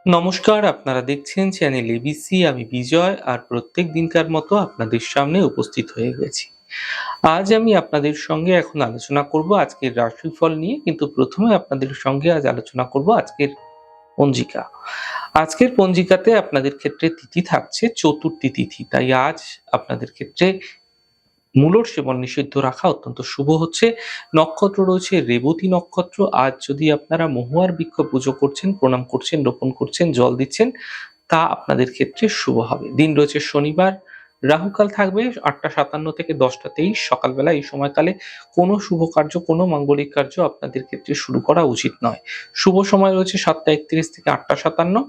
নমস্কার, আপনারা দেখছেন চ্যানেল এবিসি। আমি বিজয় আর প্রত্যেক দিনকার মতো আপনাদের সামনে উপস্থিত হয়ে গেছি। আজ আমি আপনাদের সঙ্গে এখন আলোচনা করব আজকের রাশিফল নিয়ে, কিন্তু প্রথমে আপনাদের সঙ্গে আজ আলোচনা করব আজকের পঞ্জিকা। আজকের পঞ্জিকাতে আপনাদের ক্ষেত্রে তিথি থাকছে চতুর্থী তিথি, তাই আজ আপনাদের ক্ষেত্রে মূলর সেবন নিষিদ্ধ রাখা অত্যন্ত শুভ হচ্ছে। নক্ষত্র রয়েছে রেবতী নক্ষত্র। আজ যদি আপনারা মহুয়ার বৃক্ষ পুজো করছেন, প্রণাম করছেন, রোপণ করছেন, জল দিচ্ছেন, তা আপনাদের ক্ষেত্রে শুভ হবে। দিন রয়েছে শনিবার। রাহুকাল থাকবে 8টা 57 থেকে 10টা 23 সকালবেলা। এই সময়কালে কোনো শুভ কার্য, কোনো মাঙ্গলিক কার্য আপনাদের ক্ষেত্রে শুরু করা উচিত নয়। শুভ সময় রয়েছে 7টা 31 থেকে 8টা 57,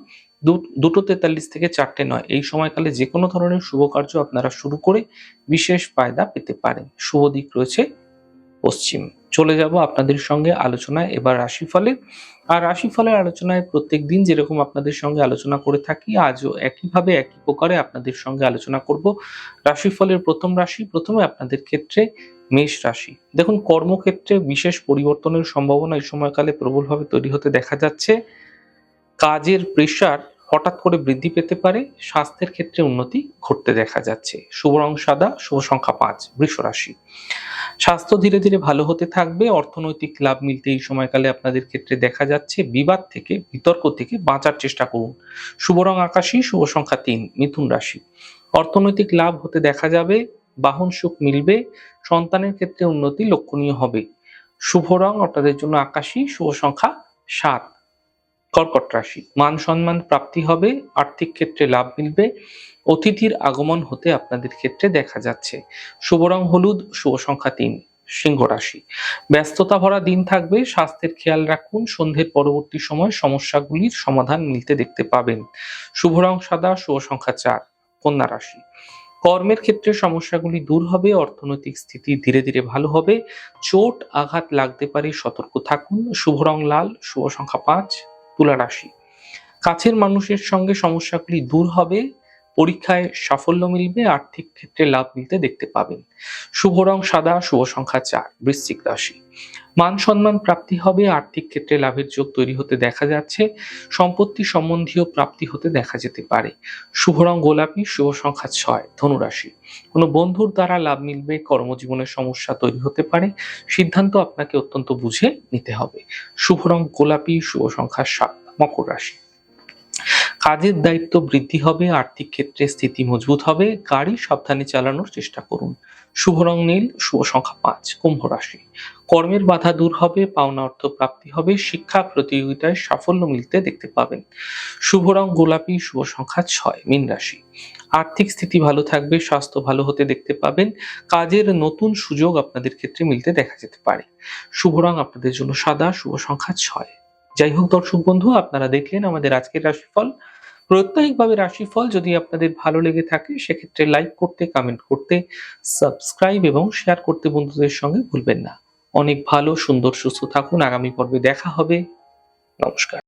2টো 43 থেকে 4টে 9। এই সময়কালে যে কোনো ধরনের শুভ কার্য আপনারা শুরু করে বিশেষ ফায়দা পেতে পারেন। শুভ দিক রয়েছে পশ্চিম। চলে যাব আপনাদের সঙ্গে আলোচনায় এবার রাশিফলে। আর রাশিফলের আলোচনায় প্রত্যেক দিন যেরকম আপনাদের সঙ্গে আলোচনা করে থাকি, আজও একইভাবে একই প্রকারে আপনাদের সঙ্গে আলোচনা করব রাশিফলের প্রথম রাশি। প্রথমে আপনাদের ক্ষেত্রে মেষ রাশি। দেখুন, কর্মক্ষেত্রে বিশেষ পরিবর্তনের সম্ভাবনা এই সময়কালে প্রবলভাবে তৈরি হতে দেখা যাচ্ছে। কাজের প্রেশার হঠাৎ করে বৃদ্ধি পেতে পারে। স্বাস্থ্যের ক্ষেত্রে উন্নতি ঘটতে দেখা যাচ্ছে। শুভ রং সাদা, শুভ সংখ্যা 5। বৃষ রাশি। স্বাস্থ্য ধীরে ধীরে ভালো হতে থাকবে। অর্থনৈতিক লাভ মিলতে এই সময়কালে আপনাদের ক্ষেত্রে দেখা যাচ্ছে। বিবাদ থেকে, বিতর্ক থেকে বাঁচার চেষ্টা করুন। শুভ রং আকাশী, শুভ সংখ্যা 3। মিথুন রাশি। অর্থনৈতিক লাভ হতে দেখা যাবে। বাহন সুখ মিলবে। সন্তানের ক্ষেত্রে উন্নতি লক্ষণীয় হবে। শুভ রং আপনাদের জন্য আকাশী, শুভ সংখ্যা 7। কর্কট রাশি। মান সম্মান প্রাপ্তি হবে। আর্থিক ক্ষেত্রে লাভ মিলবে। অতিথির আগমন হতে আপনাদের ক্ষেত্রে দেখা যাচ্ছে। শুভ রং হলুদ, শুভ সংখ্যা 3। সিংহ রাশি। ব্যস্ততা ভরা দিন থাকবে। স্বাস্থ্যের খেয়াল রাখুন। সন্ধ্যের পরবর্তী সময় সমস্যাগুলির সমাধান মিলতে দেখতে পাবেন। শুভ রং সাদা, শুভ সংখ্যা 4। কন্যা রাশি। কর্মের ক্ষেত্রে সমস্যাগুলি দূর হবে। অর্থনৈতিক স্থিতি ধীরে ধীরে ভালো হবে। চোট আঘাত লাগতে পারে, সতর্ক থাকুন। শুভ রং লাল, শুভ সংখ্যা 5। তুলা রাশি। কাছের মানুষের সঙ্গে সমস্যাগুলি দূর হবে। পরীক্ষায় সাফল্য মিলবে। আর্থিক ক্ষেত্রে লাভ মিলতে দেখতে পাবেন। শুভ রং সাদা, শুভ সংখ্যা 4। বৃশ্চিক রাশি। মান সম্মান প্রাপ্তি হবে। আর্থিক ক্ষেত্রে লাভের যোগ তৈরি হতে দেখা যাচ্ছে। সম্পত্তি সম্বন্ধীয় প্রাপ্তি হতে দেখা যেতে পারে। শুভ রং গোলাপি, শুভ সংখ্যা 6। ধনু রাশি। কোনো বন্ধুর দ্বারা লাভ মিলবে। কর্মজীবনের সমস্যা তৈরি হতে পারে। সিদ্ধান্ত আপনাকে অত্যন্ত বুঝে নিতে হবে। শুভ রং গোলাপি, শুভ সংখ্যা 7। মকর রাশি। কাজের দায়িত্ব বৃদ্ধি হবে। আর্থিক ক্ষেত্রে স্থিতি মজবুত হবে। গাড়ি সাবধানে চালানোর চেষ্টা করুন। শুভ রং নীল, শুভ সংখ্যা 5। কুম্ভ রাশি। কর্মের বাধা দূর হবে। পাওনা অর্থ প্রাপ্তি হবে। শিক্ষা প্রতিযোগিতায় সাফল্য মিলতে দেখতে পাবেন। শুভ রং গোলাপি, শুভ সংখ্যা 6। মীন রাশি। আর্থিক স্থিতি ভালো থাকবে। স্বাস্থ্য ভালো হতে দেখতে পাবেন। কাজের নতুন সুযোগ আপনাদের ক্ষেত্রে মিলতে দেখা যেতে পারে। শুভ রং আপনাদের জন্য সাদা, শুভ সংখ্যা 6। যাই হোক দর্শক বন্ধু, আপনারা দেখলেন আমাদের আজকের রাশিফল। প্রত্যেকভাবে রাশিফল যদি আপনাদের ভালো লেগে থাকে, সেক্ষেত্রে লাইক করতে, কমেন্ট করতে, সাবস্ক্রাইব এবং শেয়ার করতে বন্ধুদের সঙ্গে ভুলবেন না। অনেক ভালো, সুন্দর, সুস্থ থাকুন। আগামী পর্বে দেখা হবে। নমস্কার।